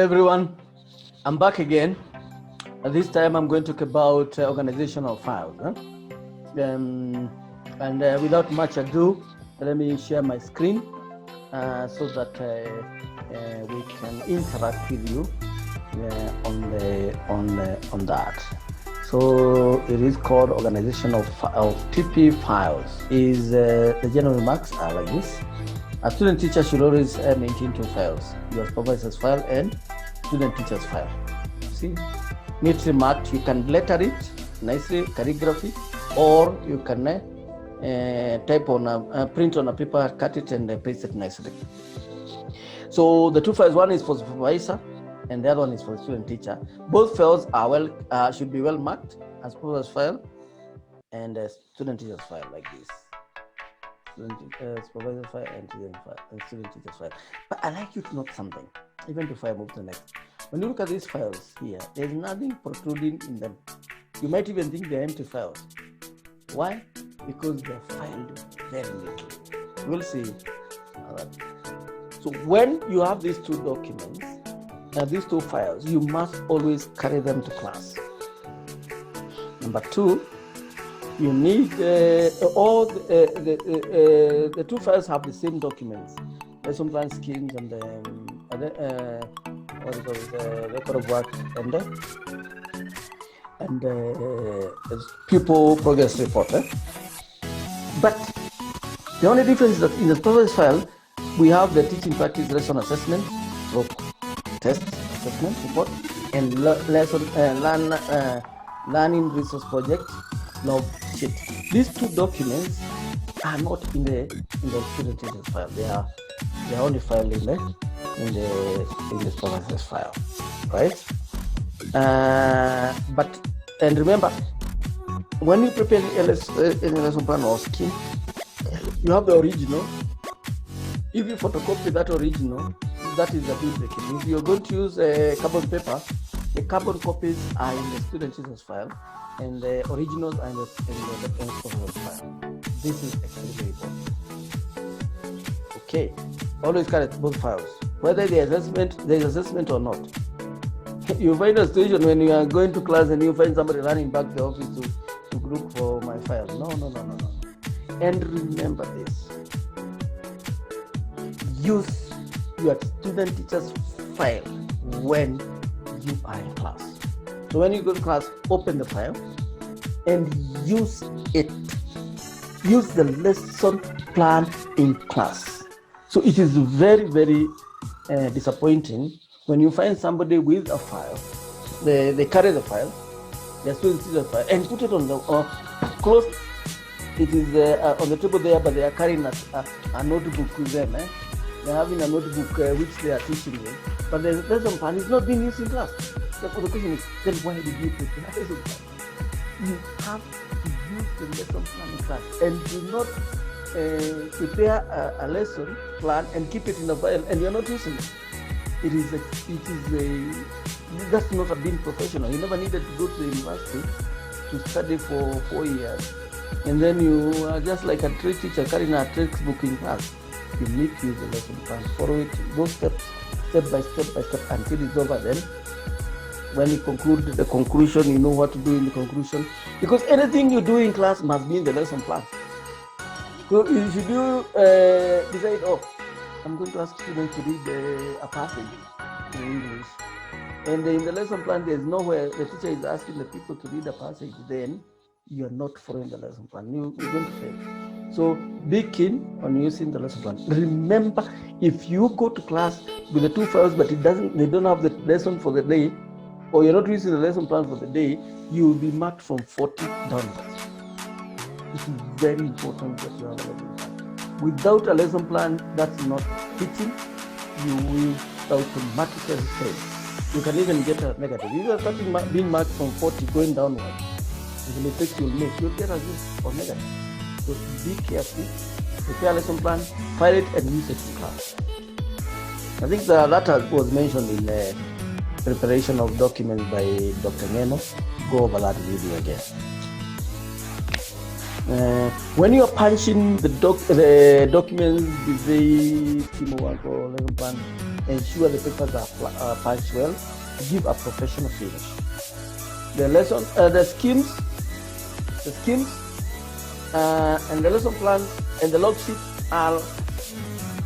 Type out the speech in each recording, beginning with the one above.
everyone, I'm back again. This time I'm going to talk about organizational files. Without much ado, let me share my screen so that we can interact with you on that. So it is called organization of TP files. The general remarks are like this. A student teacher should always maintain two files: your supervisor's file and student teacher's file. See, neatly marked. You can letter it nicely, calligraphy, or you can type on print on a paper, cut it and paste it nicely. So the two files, one is for supervisor and the other one is for student teacher. Both files are should be well marked as supervisor's file and student teacher's file, like this. Supervisor file and student teacher's file. But I like you to note something, even before I move to the next. When you look at these files here, there's nothing protruding in them. You might even think they're empty files. Why? Because they're filed very little. We'll see. So when you have these two documents, these two files, you must always carry them to class. Number two, you need all the two files have the same documents, lesson plan schemes and record of work and pupil progress report. But the only difference is that in the progress file we have the teaching practice lesson assessment, test assessment report, and learning resource project log sheet. These two documents are not in the student teacher's file. They are only filed in the supervisor's file, right? And remember, when you prepare any lesson plan or scheme, you have the original. If you photocopy that original, that is the duplicate. If you're going to use a carbon paper, the carbon copies are in the student teacher's file, and the originals are in the supervisor's file. This is actually very important. Okay, always carry both files, whether there is assessment or not. You find a situation when you are going to class and you find somebody running back to the office to look for my file. No. And remember this: use your student teacher's file when you are in class. So when you go to class, open the file and use it. Use the lesson plan in class. So it is very, very disappointing when you find somebody with a file, they carry the file, the student teacher's file, and put it on the close. It is on the table there, but they are carrying a notebook with them. They're having a notebook which they are teaching with, but the lesson plan is not being used in class. So the question is, then why did you prepare a lesson plan? You have to use the lesson plan in class, and do not prepare a lesson plan and keep it in the file and you're not using it. That's not being professional. You never needed to go to the university to study for 4 years, and then you are just like a trade teacher carrying a textbook in class. You need to use the lesson plan, follow it, go step by step until it's over. Then when you conclude the conclusion, you know what to do in the conclusion, because anything you do in class must be in the lesson plan. So if you decide, I'm going to ask students to read a passage in English, and in the lesson plan there's nowhere the teacher is asking the people to read a passage, then you're not following the lesson plan. You're going to fail. So be keen on using the lesson plan. Remember, if you go to class with the two files but they don't have the lesson for the day, or you're not using the lesson plan for the day, you will be marked from 40 downwards. It is very important that you have a lesson plan. Without a lesson plan, that's not teaching. You will automatically fail. You can even get a negative. If you are starting being marked from 40 going downwards, the mistakes you'll make, you'll get a good or negative. So be careful, prepare a lesson plan, file it and use it in class. I think that was mentioned in the preparation of documents by Dr. Neno. Go over that video again. When you are punching the documents with the schema work or lesson plan, ensure the papers are punched well, give a professional finish. The lesson, the schemes, and the lesson plans and the log sheet are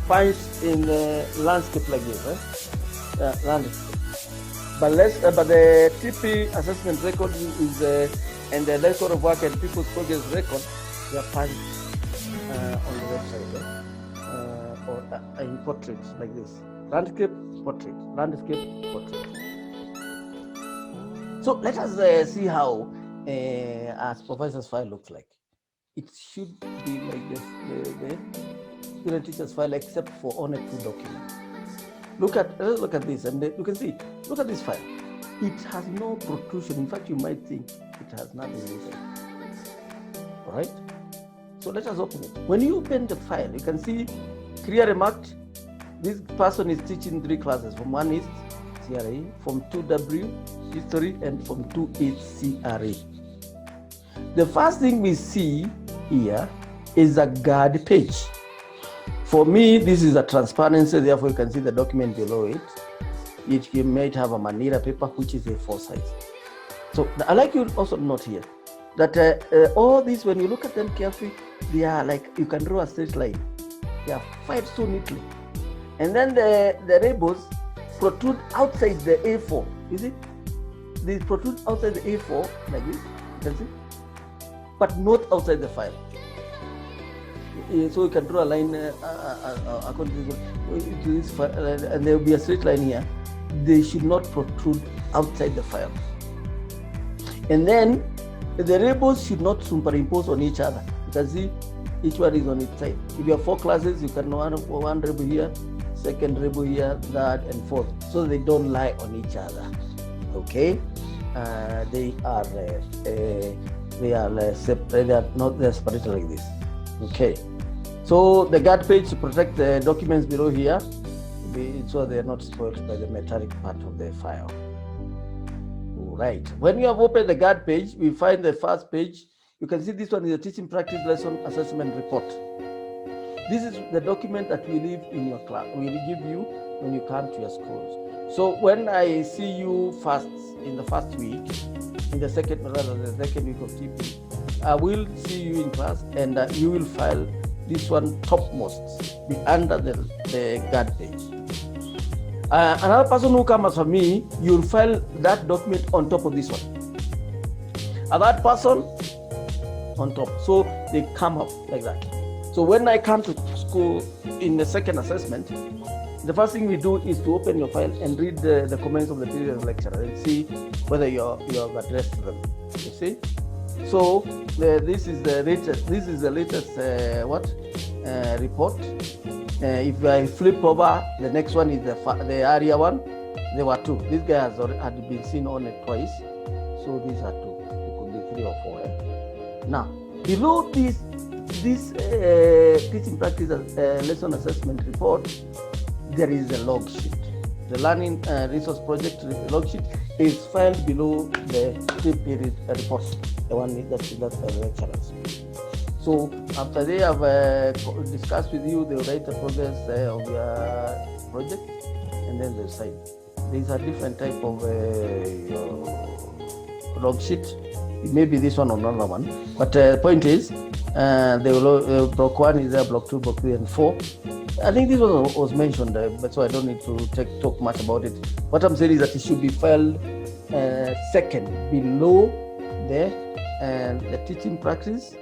punched in the landscape like this, right? Landscape. But the TP assessment record is and the record of work and people's progress record, they are punched on the website, or in portraits like this. Landscape, portrait, landscape, portrait. So let us see how a supervisor's file looks like. It should be like this, the student teacher's file, except for only 2 documents. Let's look at this, and you can see, look at this file. It has no protrusion. In fact, you might think it has nothing inside. All right? So let us open it. When you open the file, you can see clearly marked, this person is teaching 3 classes. From 1 is CRA, from 2W, history, and from 2 is CRA. The first thing we see here is a guide page. For me, this is a transparency, therefore you can see the document below it. It might have a Manila paper, which is A4 size. So I like you also note here that all these, when you look at them carefully, they are like, you can draw a straight line. They are filed so neatly. And then the labels protrude outside the A4. You see? They protrude outside the A4 like this, you can see, but not outside the file. So you can draw a line according to this file, and there will be a straight line here. They should not protrude outside the file. And then the labels should not superimpose on each other. You can see each one is on its side. If you have 4 classes, you can have one label here, second label here, third, and fourth, so they don't lie on each other. Okay, they are separated like this. Okay, so the guard page to protect the documents below here, so they are not spoiled by the metallic part of the file. Right. When you have opened the guard page, we find the first page. You can see this one is a teaching practice lesson assessment report. This is the document that we leave in your class. We will give you when you come to your schools. So when I see you first in the first week, in the second week of TP, I will see you in class, and you will file this one topmost, be under the guard page. Another person who comes for me, you'll file that document on top of this one. And that person on top. So they come up like that. So when I come to school in the second assessment, the first thing we do is to open your file and read the comments of the previous lecturer and see whether you have addressed them. You see? So this is the latest report. If I flip over, the next one is the area one. There were 2. This guy had been seen only twice, so these are 2. It could be 3 or 4. Now, below this teaching practice lesson assessment report, there is a log sheet. The learning resource project log sheet is filed below the TP report, the one that's the lecturers. So after they have discussed with you, they will write the progress of your project, and then they'll sign. These are different type of log sheet. It may be this one or another one, but the point is, block 1 is there, block 2, block 3, and 4. I think this was mentioned, but so I don't need to talk much about it. What I'm saying is that it should be filed second below the teaching practice,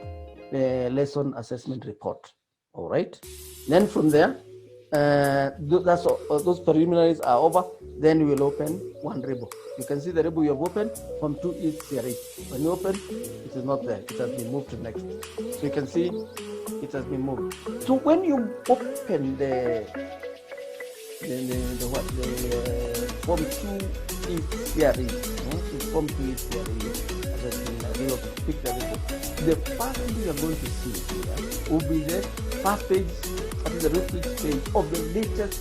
the lesson assessment report. All right. Then from there, those preliminaries are over. Then we will open one rebel. You can see the rebel you have opened from 2 is CRA. When you open, it is not there. It has been moved to next. So you can see it has been moved. So when you open the form 2 is CRA, form 2 is CRA. The first thing you are going to see here will be the first page, that is the reference page of the latest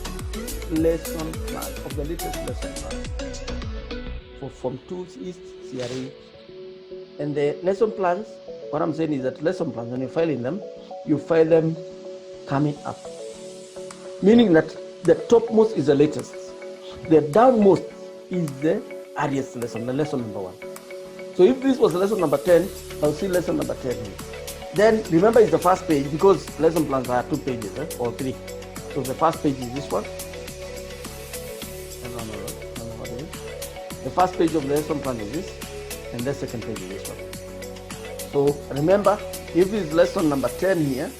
lesson plan, for Form 2 East CRA. And the lesson plans, what I'm saying is that lesson plans, when you file them coming up. Meaning that the topmost is the latest. The downmost is the earliest lesson, the lesson number 1. So if this was lesson number 10, I'll see lesson number 10 here. Then remember it's the first page because lesson plans are 2 pages or 3. So the first page is this one. The first page of the lesson plan is this, and the second page is this one. So remember, if it's lesson number 10 here,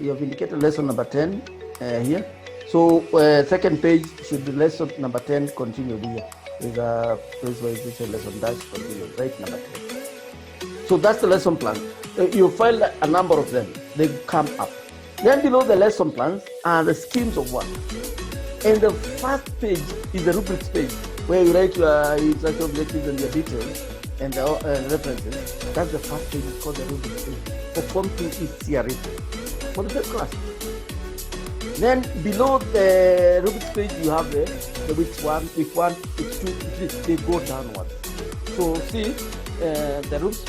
you have indicated lesson number 10 here. So second page should be lesson number 10 continued here. With a place where it's a lesson dash continued, right? Number 10. So that's the lesson plan. You find a number of them. They come up. Then below the lesson plans are the schemes of work. And the first page is the rubrics page, where you write your instruction objectives and your details and the references. That's the first page. It's called the rubrics page. For Form 2 is CRE for the first class. Then below the rubrics page, you have the week 1, week 1, week 2, week 3. They go downwards. So see, the rubrics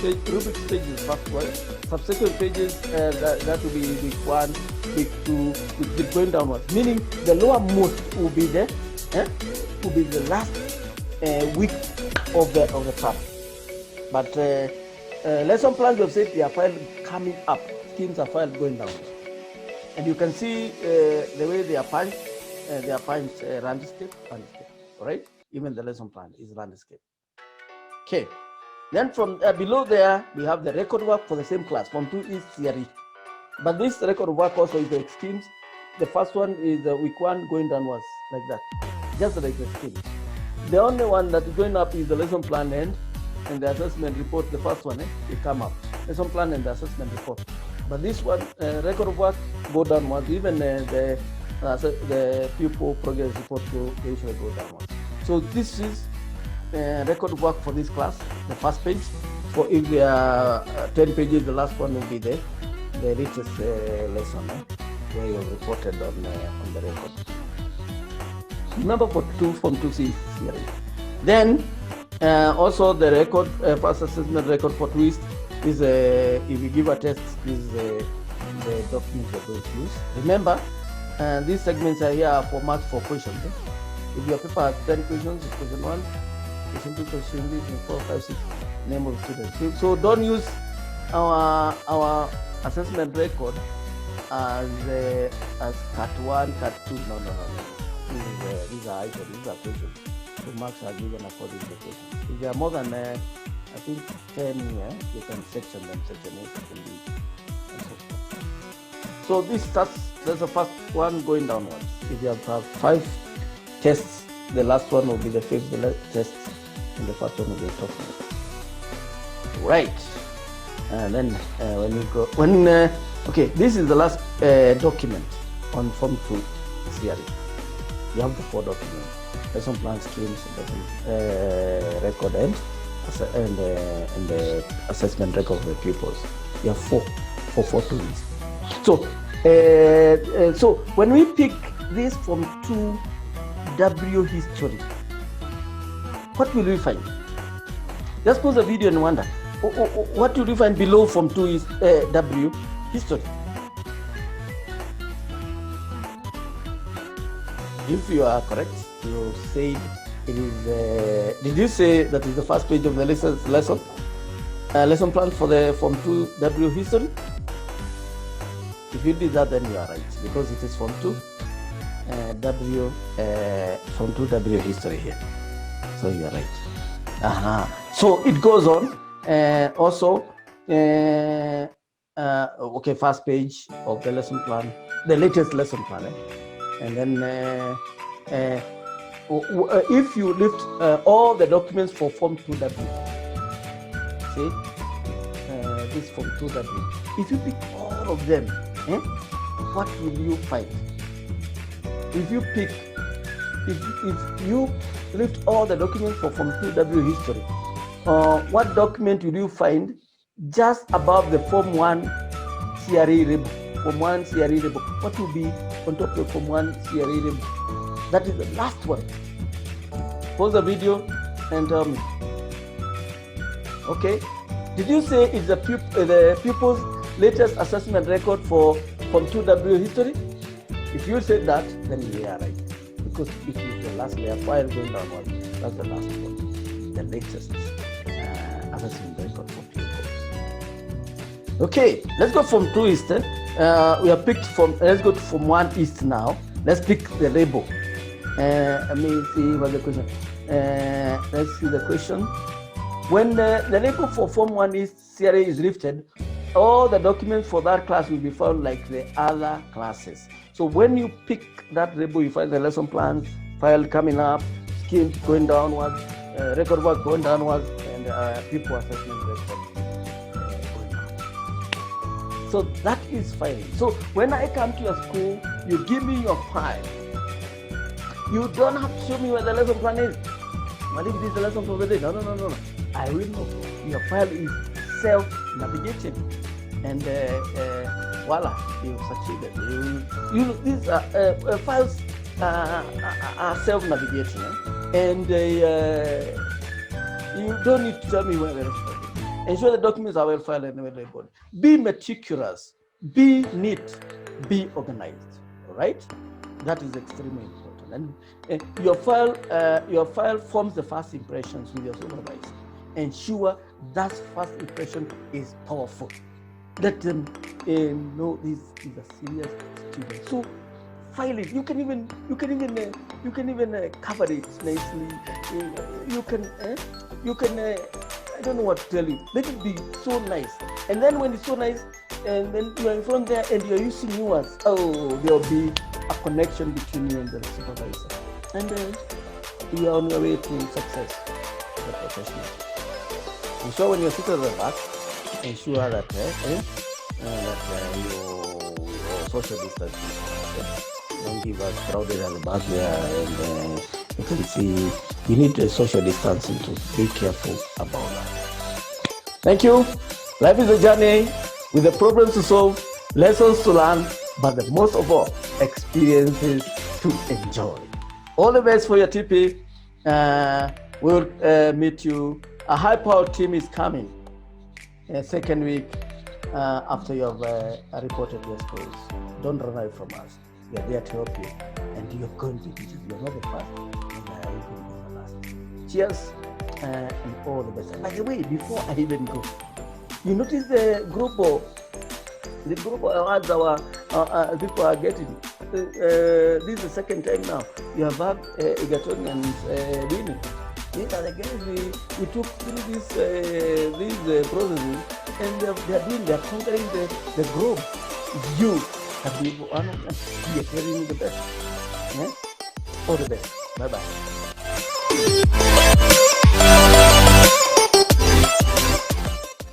page is the first one. Subsequent pages, that will be week 1, week 2, week 3, going downwards. Meaning the lowermost will be the last week of the term. But lesson plans, we have said they are filed coming up. Schemes are filed going down. And you can see the way they are punched. They are punched landscape. All right. Even the lesson plan is landscape. Okay. Then from below there, we have the record work for the same class. Form 2 is theory. But this record work also is the schemes. The first one is week 1 going downwards like that. Just like the schemes. The only one that is going up is the lesson plan and the assessment report. The first one, they come up. Lesson plan and the assessment report. But this one, record work, go downwards. Even the pupil progress report they usually go downwards. So this is record work for this class, the first page. For if there are 10 pages, the last one will be the latest lesson where you have reported on the record. Remember for Form 2C theory. Then also the record, first assessment record for twist is if you give a test, is the documents you're going to use. Remember, these segments are here for marks for questions. If your paper has 10 questions, question 1, question 2, question 3, 4, 5, 6, name of students. So don't use our assessment record as cut 1, cut 2. No. These are items, these are questions. So marks are given according to the question. If there are more than I think 10 here, you can section them, section A, section B, and so forth. So that's the first one going downwards. If you have 5 tests, the last one will be the 5th test, and the first one will be the top one. Right. And then when you go, okay, this is the last document on Form 2 theory. You have the 4 documents: lesson plan, schemes, record, and the assessment record of the pupils. You have 4 tools. So, so when we pick this Form 2W history, what will we find? Just pause the video and wonder, what will you find below Form 2 is W history? If you are correct, you say it is. Did you say that is the first page of the lesson plan for the Form 2W history? If you did that, then you are right, because it is Form 2 Form 2W history here. So you are right. So it goes on. Also, okay, first page of the lesson plan, the latest lesson plan, and then if you lift all the documents for Form 2W, see, this Form 2W, if you pick all of them, what will you find? If you pick, if you lift all the documents for Form 2W history, what document will you find just above the Form 1 CRE label? Form 1 CRE label. What will be on top of Form 1 CRE label? That is the last one. Pause the video and tell me. Okay. Did you say it's the pupil's latest assessment record for Form 2W history? If you said that, then you are right. Because it is the last layer, file going downward. That's the last one. The latest harvesting record for pure gold. Okay, let's go from 2 east. We have picked from, let's go to from 1 east now. Let's pick the label. Let me see what the question. Let's see the question. When the label for Form 1 East CRA is lifted, all the documents for that class will be filed like the other classes. So when you pick that label, you find the lesson plans, file coming up, skills going downwards, record work going downwards, and people assessment record going downwards. So that is filing. So when I come to your school, you give me your file. You don't have to show me where the lesson plan is. But if it is the lesson for the day, no. I will know. Your file is self-navigating. And voila, you've succeeded. These files are self-navigating. And you don't need to tell me where the rest of it. Ensure the documents are well filed and well labeled. Be meticulous, be neat, be organized. All right? That is extremely important. And your file forms the first impressions with your supervisor. Ensure that first impression is powerful. Let them know this is a serious student. So file it. You can even cover it nicely. You can I don't know what to tell you. Let it be so nice. And then when it's so nice, and then you are in front there and you're using new words, oh, there'll be a connection between you and the supervisor. And you are on your way to success as a professional. Ensure when you're sitting at the back, ensure that your social distancing. Don't give us crowded at the back there, and you can see you need a social distancing to be careful about that. Thank you. Life is a journey with the problems to solve, lessons to learn, but the most of all, experiences to enjoy. All the best for your TP. We'll meet you. A high-powered team is coming second week after you have reported your scores. Don't run away from us. We are there to help you. And you're going to be, you're not the first, and you're going to be the last. Cheers and all the best. And by the way, before I even go, you notice the group of awards our people are getting. This is the second time now. You have had Egerton and winning. These are the guys we took through these processes, and they are conquering the globe. You have been one of them. You are carrying the best. Yeah? All the best. Bye-bye.